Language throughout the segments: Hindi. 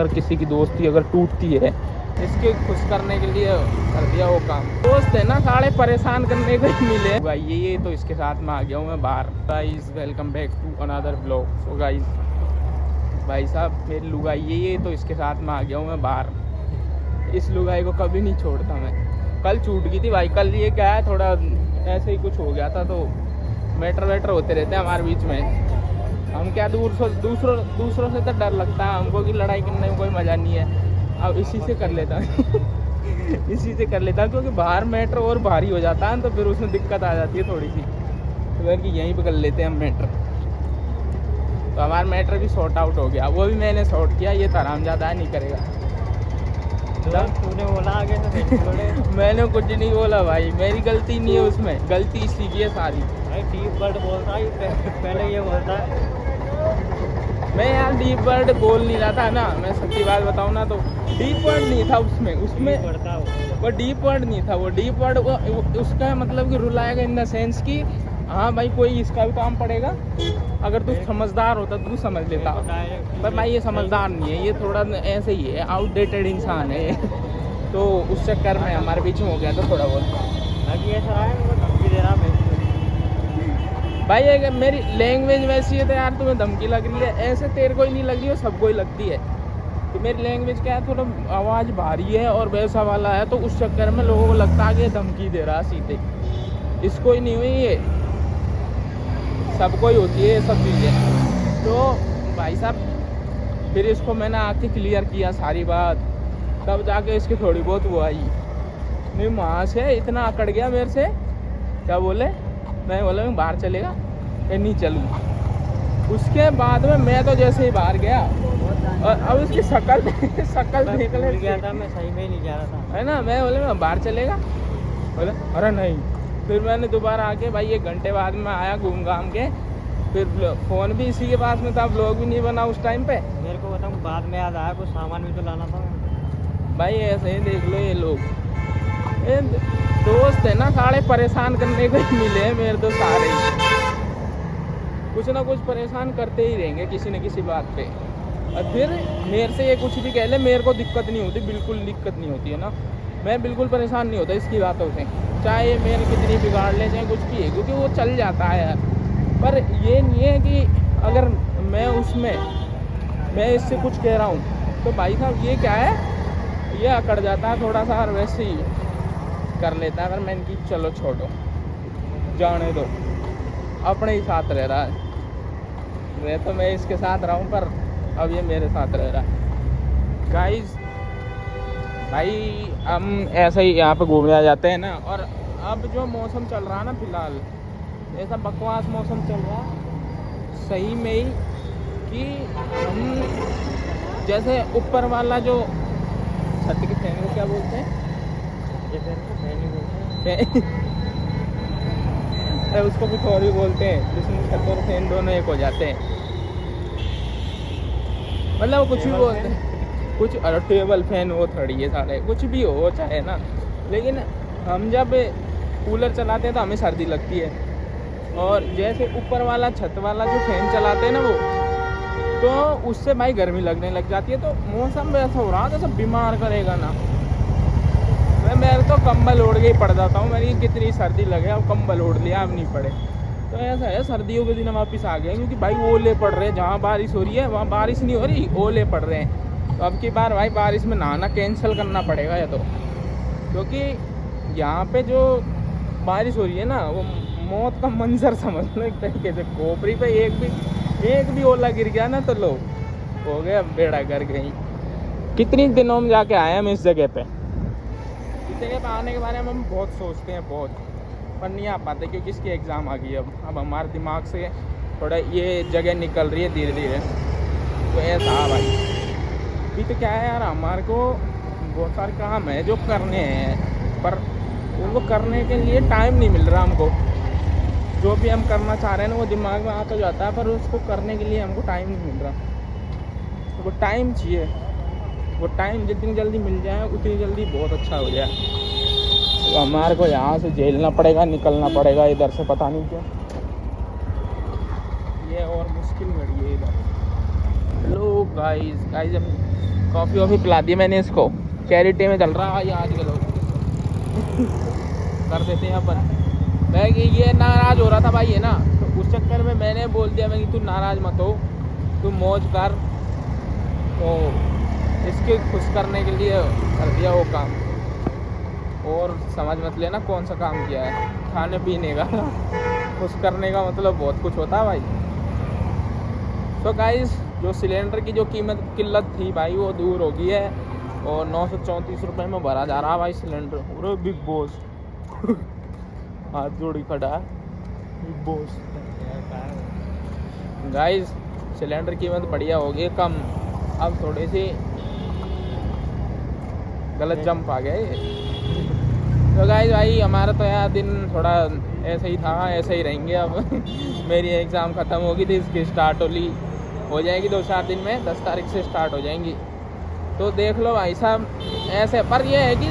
अगर किसी की दोस्ती अगर टूटती है, इसके खुश करने के लिए कर दिया वो काम। दोस्त है ना, साले परेशान करने को ही मिले भाई। ये तो इसके साथ में आ गया हूँ मैं बाहर। Guys welcome back to another blog. So guys भाई साहब मेरी लुगाई ये तो इसके साथ में आ गया हूँ मैं बाहर। इस लुगाई को कभी नहीं छोड़ता मैं। कल छूट गई थी भाई। कल ये क्या है, थोड़ा ऐसे ही कुछ हो गया था, तो मैटर वैटर होते रहते हैं हमारे बीच में। हम क्या दूसरों से तो डर लगता है हमको कि लड़ाई करने में कोई मज़ा नहीं है। अब इसी से कर लेता इसी से कर लेता, क्योंकि बाहर मैटर और भारी हो जाता है तो फिर उसमें दिक्कत आ जाती है थोड़ी सी। तो फिर कि यहीं पे कर लेते हैं हम मैटर। तो हमारा मैटर भी सॉर्ट आउट हो गया, वो भी मैंने सॉर्ट किया। ये तो आरामज़्यादा नहीं करेगा। तूने बोला आगे से मैंने कुछ नहीं बोला भाई, मेरी गलती नहीं है उसमें, गलती इसी की है सारी। भाई डीप वर्ड बोलता है पहले ये बोलता है। मैं यार डीप वर्ड बोल नहीं रहा था ना, मैं सच्ची बात बताऊँ ना, तो डीप वर्ड नहीं था उसमें वो डीप वर्ड नहीं था। वो डीप वर्ड उसका मतलब कि रुलाएगा इन द सेंस कि हाँ भाई कोई इसका भी काम पड़ेगा। अगर तू समझदार होता तो तू समझ लेता, पर भाई ये समझदार नहीं है, ये थोड़ा ऐसे ही है, आउटडेटेड इंसान है तो उस चक्कर में हमारे बीच में हो गया था थोड़ा बहुत। बाकी ऐसा रहा है वो धमकी दे रहा है भाई अगर मेरी लैंग्वेज वैसी है तो यार तुम्हें धमकी लग रही है, ऐसे तेरे को ही नहीं लग रही है, सबको ही लगती है। तो मेरी लैंग्वेज क्या है, थोड़ा आवाज़ भारी है और वैसा वाला है, तो उस चक्कर में लोगों को लगता है कि धमकी दे रहा सीधे। इसको ही नहीं हुई ये, सबको ही होती है ये सब चीज़ें। तो भाई साहब फिर इसको मैंने आके क्लियर किया सारी बात, तब जाके इसकी थोड़ी बहुत वो आई। नहीं वहाँ से इतना अकड़ गया मेरे से, क्या बोले, मैं बोला मैं बाहर चलेगा, मैं नहीं चलूँ। उसके बाद में मैं तो जैसे ही बाहर गया और अब उसकी शक्ल देख ले गया था, मैं सही में ही नहीं जा रहा था, है ना। मैं बोले मैं बाहर चलेगा, बोले अरे नहीं। फिर मैंने दोबारा आके भाई 1 घंटे बाद में आया घूम घाम के, फिर फ़ोन भी इसी के पास में था, ब्लॉग भी नहीं बना उस टाइम पे। मेरे को बताऊँ बाद में याद आया कुछ सामान भी तो लाना था भाई ऐसे ही देख लो ये लोग, ये दोस्त है ना, सारे परेशान करने को ही मिले हैं मेरे तो सारे ही। कुछ ना कुछ परेशान करते ही रहेंगे किसी न किसी बात पे। और फिर मेरे से ये कुछ भी कह ले, मेरे को दिक्कत नहीं होती, बिल्कुल दिक्कत नहीं होती है ना। मैं बिल्कुल परेशान नहीं होता इसकी बातों से, चाहे मेरे कितनी बिगाड़ ले, चाहे कुछ भी है, क्योंकि वो चल जाता है यार। पर ये नहीं है कि अगर मैं इससे कुछ कह रहा हूँ तो भाई साहब ये क्या है, ये अकड़ जाता है थोड़ा सा और वैसे ही कर लेता है। अगर मैंने की चलो छोड़ो जाने दो, अपने ही साथ रह रहा है। मैं तो मैं इसके साथ रहा हूँ, पर अब ये मेरे साथ रह रहा है। गाइस भाई हम ऐसे ही यहाँ पे घूमने आ जाते हैं ना, और अब जो मौसम चल रहा है ना फिलहाल, ऐसा बकवास मौसम चल रहा है सही में ही, कि हम जैसे ऊपर वाला जो छत के फैन को क्या बोलते हैं, उसको भी थोड़ी बोलते हैं, जिसमें छत और फैन दोनों एक हो जाते हैं। मतलब कुछ भी बोलते हैं, कुछ टेबल फैन वो थोड़ी है सारे, कुछ भी हो चाहे ना। लेकिन हम जब कूलर चलाते हैं तो हमें सर्दी लगती है, और जैसे ऊपर वाला छत वाला जो फैन चलाते हैं ना वो, तो उससे भाई गर्मी लगने लग जाती है। तो मौसम में ऐसा हो रहा है जैसे बीमार करेगा ना। मैं तो कंबल ओढ़ के ही पड़ जाता हूँ, मेरी कितनी सर्दी लगे अब कंबल ओढ़ लिया, अब नहीं पड़े। तो ऐसा है, सर्दियों के दिन वापस आ गए, क्योंकि भाई ओले पड़ रहे हैं, जहाँ बारिश हो रही है वहाँ बारिश नहीं हो रही, ओले पड़ रहे हैं। तो अब की बार भाई बारिश में नहाना कैंसिल करना पड़ेगा या तो, क्योंकि यहाँ पे जो बारिश हो रही है ना, वो मौत का मंजर समझ लो एक तरीके से। खोपड़ी पे एक भी ओला गिर गया ना तो लो हो गया, बेड़ा कर गई। कितनी दिनों में जाके आए हम इस जगह पे। इस जगह पे आने के बारे में हम बहुत सोचते हैं बहुत, पर नहीं आ पाते क्योंकि इसकी एग्ज़ाम आ गई। अब हमारे दिमाग से थोड़ा ये जगह निकल रही है धीरे धीरे। तो ऐसा भाई अभी तो क्या है यार, हमारे को बहुत सारे काम है जो करने हैं, पर उनको करने के लिए टाइम नहीं मिल रहा हमको। जो भी हम करना चाह रहे हैं ना वो दिमाग में आ तो जाता है, पर उसको करने के लिए हमको टाइम नहीं मिल रहा। तो वो टाइम चाहिए, वो टाइम जितनी जल्दी मिल जाए उतनी जल्दी बहुत अच्छा हो जाए। तो हमारे को यहाँ से झेलना पड़ेगा, निकलना पड़ेगा इधर से, पता नहीं क्यों ये और मुश्किल घड़ी है इधर। हेलो गाइस हम कॉफ़ी वॉफ़ी पिला दी मैंने इसको, चैरिटी में चल रहा है आज के लोग कर देते हैं अपन। मैं कि ये नाराज़ हो रहा था भाई है ना, तो उस चक्कर में मैंने बोल दिया मैं कि तू नाराज़ मत हो, तू मौज कर। तो इसके खुश करने के लिए कर दिया वो काम, और समझ मत लेना कौन सा काम किया है, खाने पीने का खुश करने का मतलब बहुत कुछ होता है भाई। तो गाइस जो सिलेंडर की जो किल्लत थी भाई वो दूर हो गई है, और 934 रुपये में भरा जा रहा है भाई सिलेंडर। पूरे बिग बॉस हाथ जोड़ी खड़ा है बिग बॉस। गाइस सिलेंडर की कीमत बढ़िया हो गई कम, अब थोड़ी सी गलत जंप आ गया ये। तो गाइस भाई हमारा तो यार दिन थोड़ा ऐसे ही था, ऐसे ही रहेंगे अब मेरी एग्ज़ाम ख़त्म होगी थी, इसकी स्टार्ट हो जाएगी 2-4 दिन में, 10 तारीख से स्टार्ट हो जाएंगी। तो देख लो भाई साहब ऐसे, पर ये है कि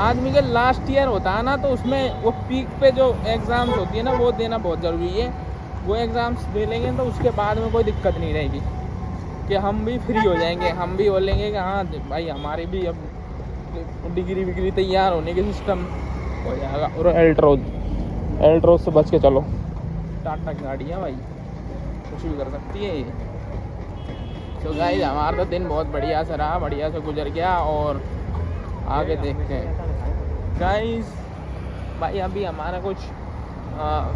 आदमी के लास्ट ईयर होता है ना, तो उसमें वो पीक पे जो एग्ज़ाम्स होती है ना वो देना बहुत ज़रूरी है। वो एग्ज़ाम्स दे लेंगे तो उसके बाद में कोई दिक्कत नहीं रहेगी, कि हम भी फ्री हो जाएंगे, हम भी बोलेंगे कि हाँ भाई हमारी भी अब डिग्री विग्री तैयार होने के सिस्टम हो जाएगा। और एल्ट्रोज से बच के चलो, टाटा की गाड़ी है भाई, कुछ भी कर सकती है ये। तो गाइस हमारा तो दिन बहुत बढ़िया से रहा, बढ़िया से गुजर गया, और आगे देखते हैं गाइस। भाई अभी हमारा कुछ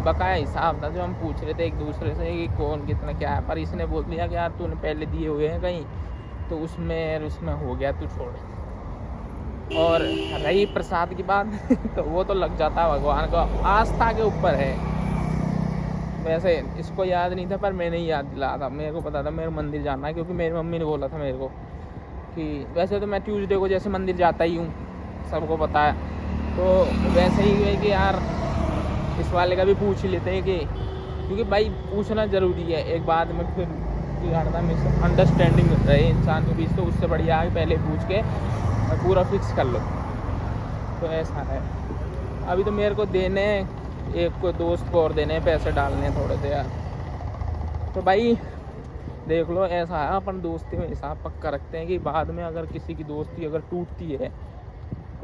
बकाया हिसाब था जो हम पूछ रहे थे एक दूसरे से कि कौन कितना क्या है, पर इसने बोल दिया कि यार तूने पहले दिए हुए हैं कहीं, तो उसमें हो गया, तू छोड़। और रही प्रसाद की बात तो वो तो लग जाता है भगवान को, आस्था के ऊपर है। वैसे इसको याद नहीं था पर मैंने ही याद दिलाया था, मेरे को पता था मेरे मंदिर जाना है, क्योंकि मेरी मम्मी ने बोला था मेरे को कि वैसे तो मैं ट्यूसडे को जैसे मंदिर जाता ही हूँ, सबको पता है। तो वैसे ही है कि यार इस वाले का भी पूछ ही लेते हैं कि, क्योंकि भाई पूछना ज़रूरी है, एक बाद में फिर बिगाड़ता में अंडरस्टैंडिंग रहे इंसान के बीच, तो उससे बढ़िया है पहले पूछ के और पूरा फिक्स कर लो। तो ऐसा है। अभी तो मेरे को देने, एक को दोस्त को और देने पैसे डालने थोड़े से यार। तो भाई देख लो ऐसा है, अपन दोस्ती में हिसाब पक्का रखते हैं कि बाद में अगर किसी की दोस्ती अगर टूटती है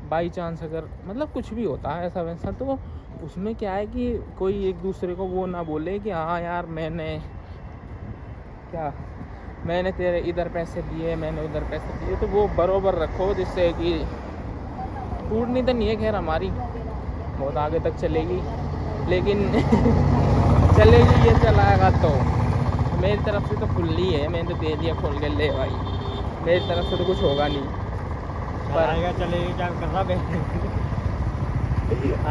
बाई चांस, अगर मतलब कुछ भी होता है ऐसा वैसा, तो उसमें क्या है कि कोई एक दूसरे को वो ना बोले कि हाँ यार मैंने तेरे इधर पैसे दिए, मैंने उधर पैसे दिए, तो वो बरोबर रखो, जिससे कि टूटनी तो नहीं है खैर हमारी, बहुत आगे तक चलेगी, लेकिन चलेगी ये चलाएगा तो मेरी तरफ से तो फुल्ली है, मैंने तो दे दिया खोल के, ले भाई मेरी तरफ से तो कुछ होगा नहीं। पर चलेगी क्या कर रहा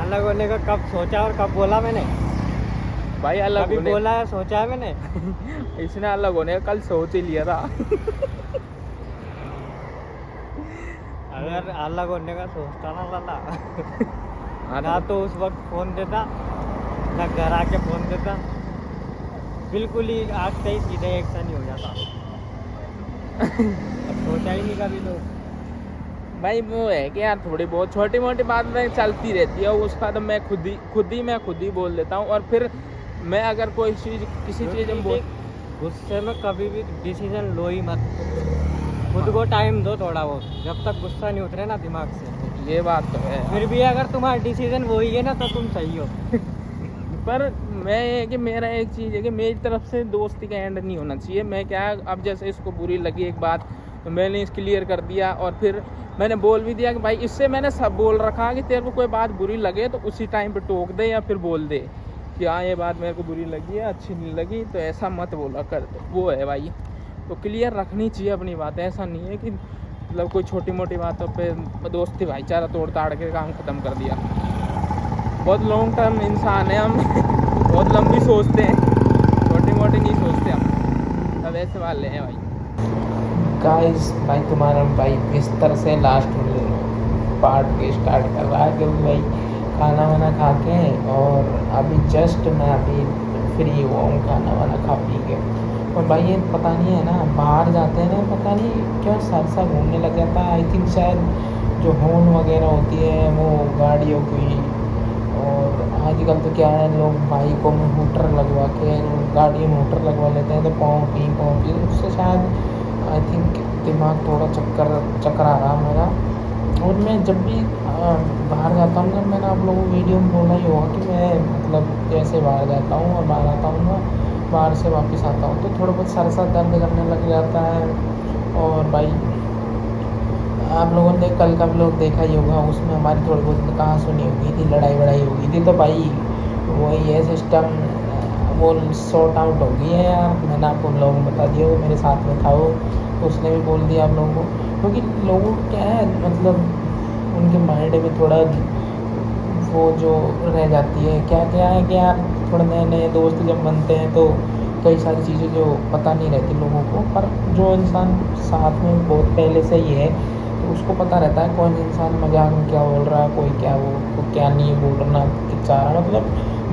अलग होने का कब सोचा और कब बोला मैंने भाई? अलग होने बोला है, सोचा है मैंने इसने अलग होने का कल सोच ही लिया था अगर अलग होने का सोचता ना लाला ना तो उस वक्त फ़ोन देता, ना घर आके फ़ोन देता, बिल्कुल ही आज से ही सीधे एक्शन ही हो जाता। अब सोचा ही नहीं कभी तो भाई वो है कि यार थोड़ी बहुत छोटी मोटी बात में चलती रहती है, उसका तो मैं खुद ही बोल देता हूँ। और फिर मैं अगर कोई चीज़ किसी चीज़ में गुस्से में कभी भी डिसीजन लो ही मत, खुद को टाइम दो थोड़ा बहुत, जब तक गुस्सा नहीं उतरे ना दिमाग से। ये बात तो है। फिर भी अगर तुम्हारा डिसीजन वही है ना तो तुम सही हो पर मैं ये कि मेरा एक चीज़ है कि मेरी तरफ से दोस्ती का एंड नहीं होना चाहिए। मैं क्या, अब जैसे इसको बुरी लगी एक बात तो मैंने इस क्लियर कर दिया, और फिर मैंने बोल भी दिया कि भाई इससे मैंने सब बोल रखा कि तेरे को कोई बात बुरी लगे तो उसी टाइम पे टोक दे, या फिर बोल दे कि हाँ ये बात मेरे को बुरी लगी है, अच्छी नहीं लगी, तो ऐसा मत बोला कर। वो है भाई, तो क्लियर रखनी चाहिए अपनी बात। ऐसा नहीं है कि मतलब कोई छोटी मोटी बातों पे दोस्ती भाईचारा तोड़ ताड़ के काम ख़त्म कर दिया। बहुत लॉन्ग टर्म इंसान है हम बहुत लंबी सोचते हैं, छोटी मोटी नहीं सोचते हम, अब ऐसे वाले हैं भाई। गाइस भाई तुम्हारा भाई बिस्तर से लास्ट पार्ट के स्टार्ट कर रहा है, क्योंकि भाई खाना वाना खा के और अभी जस्ट मैं अभी फ्री हुआ हूँ खाना वाना खा पी के। और भाई ये पता नहीं है ना, बाहर जाते हैं ना, पता नहीं क्यों सरसा घूमने लग जाता है। आई थिंक शायद जो हॉर्न वगैरह होती है वो गाड़ियों की, और आजकल तो क्या है लोग बाइकों में हूटर लगवा के गाड़ियों में हूटर लगवा लेते हैं, तो पाँव पी उससे शायद आई थिंक दिमाग थोड़ा चक्कर आ रहा मेरा। और मैं जब भी बाहर जाता हूँ, जब मैंने आप लोगों को वीडियो में बोला ही होगा कि मैं मतलब जैसे बाहर जाता हूँ और बाहर आता हूँ ना, बाहर से वापस आता हूँ तो थोड़ा बहुत सर दर्द करने लग जाता है। और भाई आप लोगों ने कल का व्लॉग देखा ही होगा, उसमें हमारी थोड़ी बहुत कहाँ सुनी होगी थी, लड़ाई वड़ाई हो गई थी। तो भाई वही है सिस्टम, वो सॉर्ट आउट हो गई है यार। मैंने आपको व्लॉग में बता दिया, वो मेरे साथ में था वो, तो उसने भी बोल दिया आप लोगों को। क्योंकि लोगों को क्या है मतलब उनके माइंड में थोड़ा वो जो रह जाती है, क्या क्या है कि यार थोड़े नए नए दोस्त जब बनते हैं तो कई सारी चीज़ें जो पता नहीं रहती लोगों को। पर जो इंसान साथ में बहुत पहले से ही है तो उसको पता रहता है कौन इंसान मजाक में क्या बोल रहा है, कोई क्या वो क्या नहीं बोलना चाह रहा। मतलब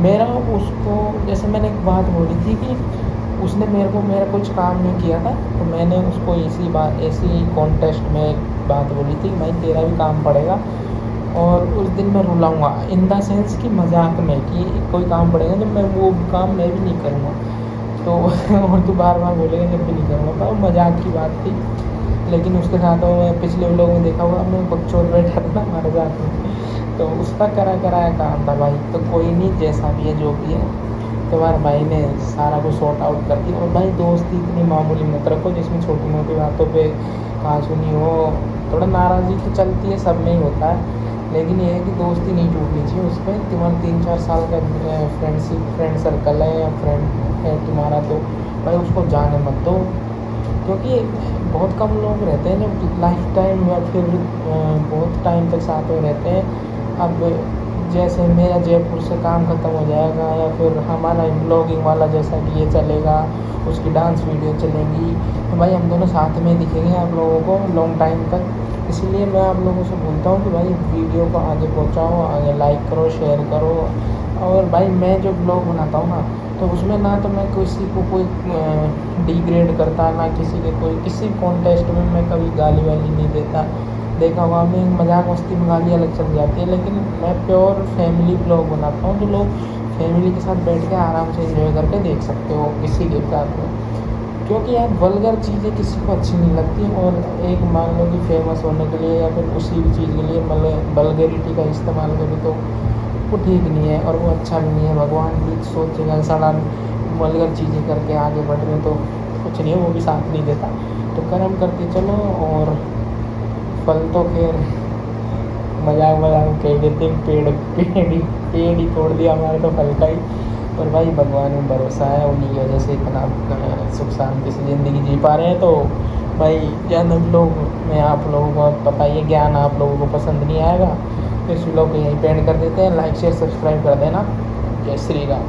मेरा उसको, जैसे मैंने एक बात बोली थी कि उसने मेरे को मेरा कुछ काम नहीं किया था, तो मैंने उसको ऐसी कॉन्टेस्ट में एक बात बोली थी कि भाई तेरा भी काम पड़ेगा। और उस दिन मैं रुलाऊंगा इन द सेंस कि मजाक में, कि कोई काम पड़ेगा जब मैं वो काम मैं भी नहीं करूँगा तो और तू बार बार बोलेगा जब भी नहीं करूँगा, तो मजाक की बात थी। लेकिन उसके साथ मैं पिछले लोगों में देखा हुआ, मैं बकचोद बैठा था ना हमारे साथ में, तो उसका कराया काम था भाई। तो कोई नहीं, जैसा भी है जो भी है, तुम्हारे भाई ने सारा कुछ सॉर्ट आउट कर दिया। और भाई दोस्ती इतनी मामूली मत रखो जिसमें छोटी मोटी बातों पे कहाँ सुनी हो। थोड़ा नाराज़गी तो चलती है, सब में ही होता है, लेकिन ये है कि दोस्ती नहीं टूटनी चाहिए। उसमें तुम्हारा 3-4 साल का फ्रेंड सर्कल है या फ्रेंड है तुम्हारा, तो भाई उसको जाने मत दो। क्योंकि बहुत कम लोग रहते हैं जो लाइफ टाइम या फिर बहुत टाइम तक साथ में रहते हैं। अब जैसे मेरा जयपुर से काम ख़त्म हो जाएगा या फिर हमारा ब्लॉगिंग वाला जैसा कि ये चलेगा, उसकी डांस वीडियो चलेंगी, तो भाई हम दोनों साथ में दिखेंगे आप लोगों को लॉन्ग टाइम तक। इसीलिए मैं आप लोगों से बोलता हूँ कि भाई वीडियो को आगे पहुँचाओ, आगे लाइक करो, शेयर करो। और भाई मैं जो ब्लॉग बनाता हूँ ना, तो उसमें ना तो मैं किसी को कोई डिग्रेड करता, ना किसी कॉन्टेस्ट में मैं कभी गाली वाली नहीं देता। देखा होगा मैं मजाक मस्ती में गाली अलग चल जाती है, लेकिन मैं प्योर फैमिली ब्लॉग बनाता हूँ जो लोग फैमिली के साथ बैठ के आराम से एंजॉय करके देख सकते हो किसी के साथ में। क्योंकि यार वल्गर चीज़ें किसी को अच्छी नहीं लगती। और एक मान लो कि फेमस होने के लिए या फिर उसी चीज़ के लिए मतलब वल्गैरिटी का इस्तेमाल करो तो वो ठीक नहीं है और वो अच्छा भी नहीं है। भगवान भी सोचेगा साला वल्गर चीज़ें करके आगे बढ़ रहे तो कुछ नहीं है, वो भी साथ नहीं देता। तो कर्म करके चलो, और फल तो खैर मजाक कह देते हैं, पेड़ ही तोड़ दिया हमारे तो फल का ही। और भाई भगवान में भरोसा है, उन्हीं की वजह से इतना सुख शांति से ज़िंदगी जी पा रहे हैं। तो भाई ज़्यादा लोग में आप लोगों को पता ही है, ज्ञान आप लोगों को पसंद नहीं आएगा तो इस व्लॉग को यहीं पे एंड कर देते हैं। लाइक शेयर सब्सक्राइब कर देना। जय श्री राम।